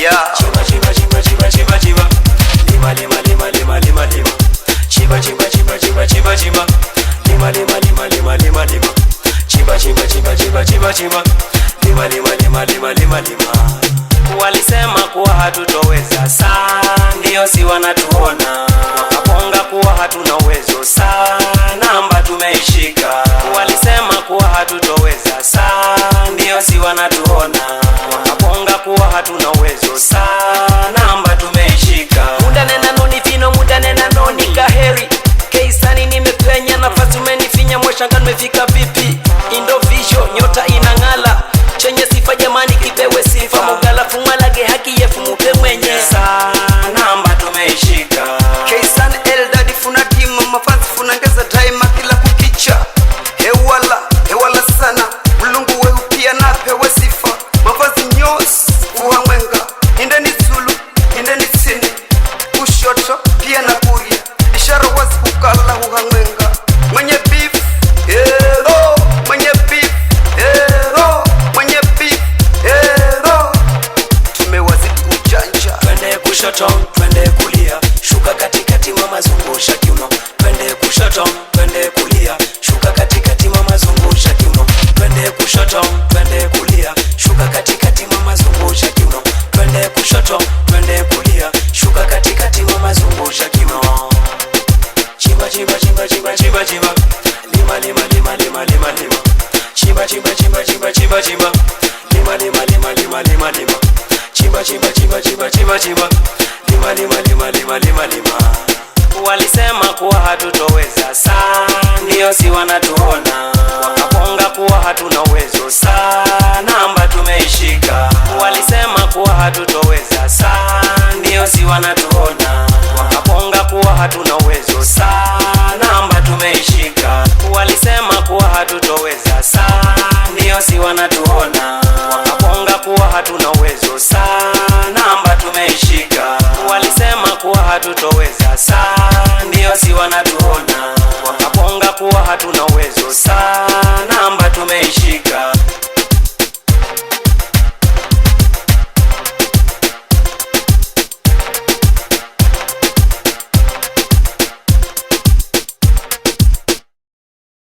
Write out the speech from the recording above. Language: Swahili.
Yeah. Chiba chiba chiba chiba chiba chiba. Lima lima lima lima lima lima. Chiba chiba chiba chiba chiba chiba. Lima lima lima lima lima lima. Chiba chiba chiba chiba chiba chiba. Lima lima lima lima lima lima. Walisema kuwa hatutoweza sana, ndio si wanatuona. Wakaponga kuwa hatuna uwezo sana, amba tumeishika. Walisema kuwa hatutoweza sana, ndio si wanatuona. Wakaponga kuwa hatuna uwezo sana, amba tumeishika. Muda nena noni vino, muda nena noni kaheri. Keisani nimepenya nafasi umenifinya, mweshanga nimefika vipi? Indovisho nyota inangala, chenye sifa jamani kipewe sifa. Mugala fumalage haki yefu mupe mwenye sana, amba tumeishika. Keisan Eldad funa timu mafasi funangeza daima kila kukicha. Hewala sana ulungu wehu pia napewe sifa. Mafasi nyos uhamwenga indeni Zulu indeni Sini kushoto pia na kuria. Ishara wazi kukala uhamwenga. Mwenye beef hero, mwenye beef hero, mwenye beef hero. Tumewazi kujanja. Twende kushoto, twende kulia, shuka katikati mama zungusha kiuno. Twende kushoto, twende kulia, shuka katikati mama zungusha kiuno. Twende kushoto, twende kulia, shuka katikati mama zungusha kiuno. Twende kushoto, twende kulia, shuka katikati mama zungusha kiuno. Chiba chiba chiba chiba chiba chiba. Lima lima lima lima lima lima. Chiba chiba chiba chiba chiba chiba. Lima lima lima lima lima lima. Chiba chiba chiba chiba chiba chiba. Lima lima lima lima lima lima. Walisema kuwa hatutoweza sana, ndio si wanatuona. Wakaponga kuwa hatuna uwezo sana, amba tumeishika. Walisema kuwa hatutoweza sana, ndio si wanatuona. Wakaponga kuwa hatuna uwezo sana, amba tumeishika. Walisema kuwa hatutoweza sana, ndio si wanatuona. Wakaponga kuwa hatuna uwezo sana, amba tumeishika. Walisema kuwa hatutoweza